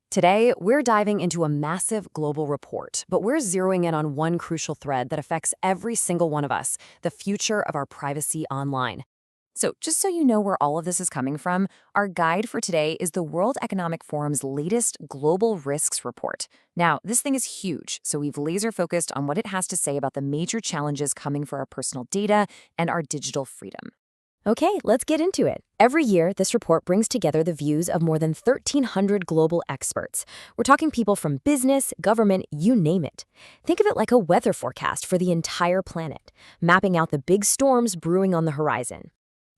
Today, we're diving into a massive global report, but we're zeroing in on one crucial thread that affects every single one of us, the future of our privacy online. So, just so you know where all of this is coming from, our guide for today is the World Economic Forum's latest Global Risks Report. Now, this thing is huge, so we've laser focused on what it has to say about the major challenges coming for our personal data and our digital freedom. Okay, let's get into it. Every year, this report brings together the views of more than 1,300 global experts. We're talking people from business, government, you name it. Think of it like a weather forecast for the entire planet, mapping out the big storms brewing on the horizon.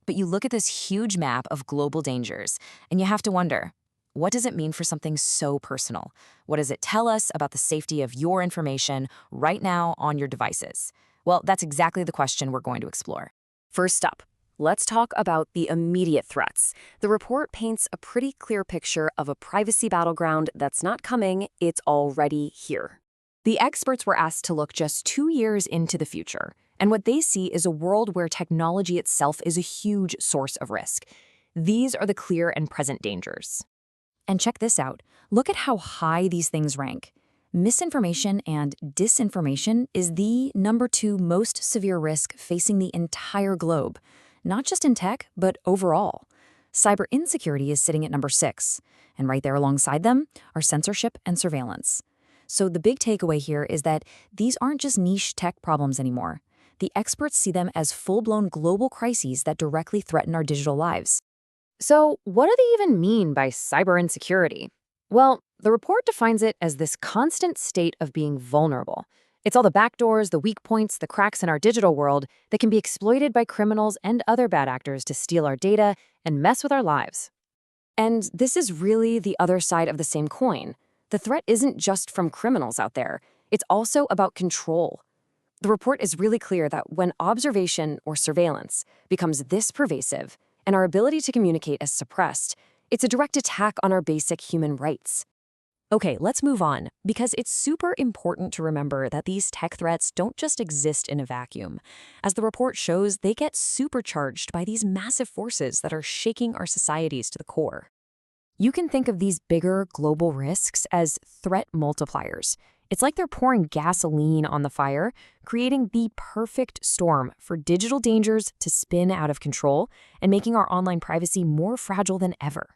But you look at this huge map of global dangers, and you have to wonder, what does it mean for something so personal? What does it tell us about the safety of your information right now on your devices? Well, that's exactly the question we're going to explore. First up, let's talk about the immediate threats. The report paints a pretty clear picture of a privacy battleground that's not coming, it's already here. The experts were asked to look just 2 years into the future, and what they see is a world where technology itself is a huge source of risk. These are the clear and present dangers. And check this out. Look at how high these things rank. Misinformation and disinformation is the #2 most severe risk facing the entire globe. Not just in tech, but overall. Cyber insecurity is sitting at #6, and right there alongside them are censorship and surveillance. So the big takeaway here is that these aren't just niche tech problems anymore. The experts see them as full-blown global crises that directly threaten our digital lives. So what do they even mean by cyber insecurity? Well, the report defines it as this constant state of being vulnerable. It's all the backdoors, the weak points, the cracks in our digital world that can be exploited by criminals and other bad actors to steal our data and mess with our lives. And this is really the other side of the same coin. The threat isn't just from criminals out there. It's also about control. The report is really clear that when observation or surveillance becomes this pervasive and our ability to communicate is suppressed, it's a direct attack on our basic human rights. Okay, let's move on, because it's super important to remember that these tech threats don't just exist in a vacuum. As the report shows, they get supercharged by these massive forces that are shaking our societies to the core. You can think of these bigger global risks as threat multipliers. It's like they're pouring gasoline on the fire, creating the perfect storm for digital dangers to spin out of control and making our online privacy more fragile than ever.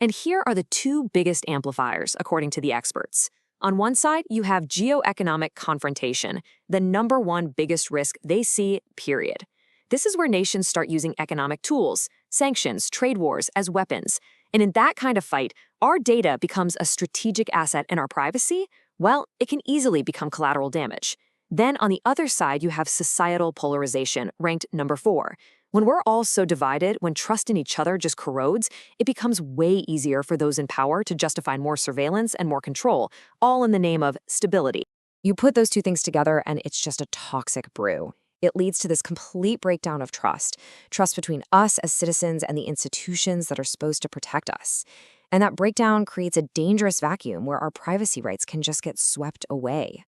And here are the two biggest amplifiers, according to the experts. On one side, you have geoeconomic confrontation, the #1 biggest risk they see, period. This is where nations start using economic tools, sanctions, trade wars as weapons. And in that kind of fight, our data becomes a strategic asset and our privacy, well, it can easily become collateral damage. Then on the other side, you have societal polarization, ranked #4. When we're all so divided, when trust in each other just corrodes, it becomes way easier for those in power to justify more surveillance and more control, all in the name of stability. You put those two things together and it's just a toxic brew. It leads to this complete breakdown of trust between us as citizens and the institutions that are supposed to protect us. And that breakdown creates a dangerous vacuum where our privacy rights can just get swept away.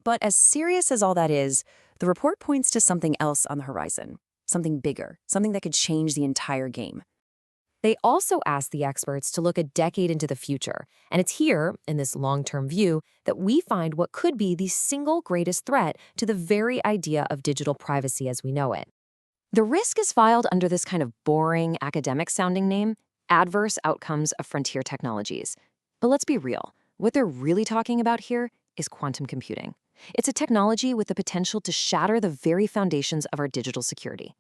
But as serious as all that is, the report points to something else on the horizon. Something bigger, something that could change the entire game. They also asked the experts to look a decade into the future, and it's here, in this long-term view, that we find what could be the single greatest threat to the very idea of digital privacy as we know it. The risk is filed under this kind of boring, academic-sounding name, Adverse Outcomes of Frontier Technologies. But let's be real, what they're really talking about here is quantum computing. It's a technology with the potential to shatter the very foundations of our digital security.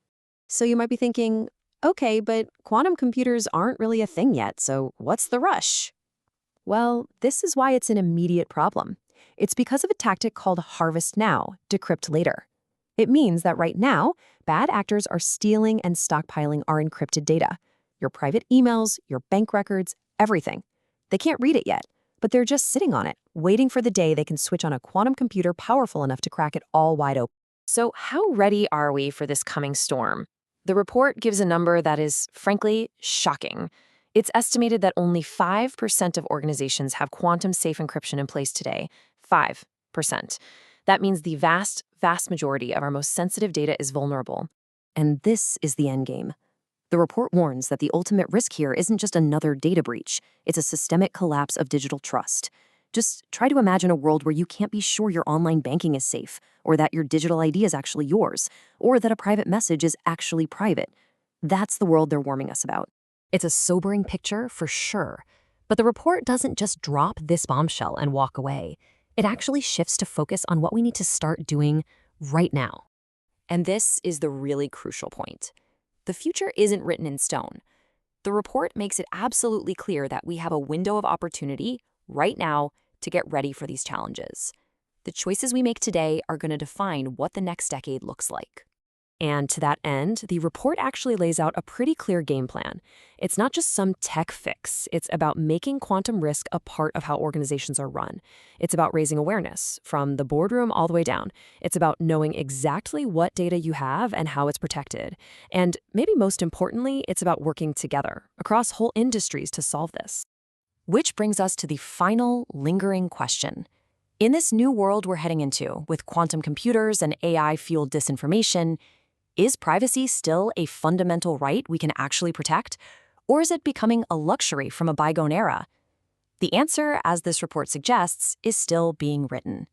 So you might be thinking, okay, but quantum computers aren't really a thing yet, so what's the rush? Well, this is why it's an immediate problem. It's because of a tactic called harvest now, decrypt later. It means that right now, bad actors are stealing and stockpiling our encrypted data. Your private emails, your bank records, everything. They can't read it yet, but they're just sitting on it, waiting for the day they can switch on a quantum computer powerful enough to crack it all wide open. So how ready are we for this coming storm? The report gives a number that is, frankly, shocking. It's estimated that only 5% of organizations have quantum-safe encryption in place today. 5%. That means the vast majority of our most sensitive data is vulnerable. And this is the endgame. The report warns that the ultimate risk here isn't just another data breach, it's a systemic collapse of digital trust. Just try to imagine a world where you can't be sure your online banking is safe, or that your digital ID is actually yours, or that a private message is actually private. That's the world they're warning us about. It's a sobering picture for sure. But the report doesn't just drop this bombshell and walk away. It actually shifts to focus on what we need to start doing right now. And this is the really crucial point. The future isn't written in stone. The report makes it absolutely clear that we have a window of opportunity right now to get ready for these challenges. The choices we make today are going to define what the next decade looks like. And to that end, the report actually lays out a pretty clear game plan. It's not just some tech fix. It's about making quantum risk a part of how organizations are run. It's about raising awareness, from the boardroom all the way down. It's about knowing exactly what data you have and how it's protected. And maybe most importantly, it's about working together across whole industries to solve this. Which brings us to the final lingering question. In this new world we're heading into, with quantum computers and AI-fueled disinformation, is privacy still a fundamental right we can actually protect? Or is it becoming a luxury from a bygone era? The answer, as this report suggests, is still being written.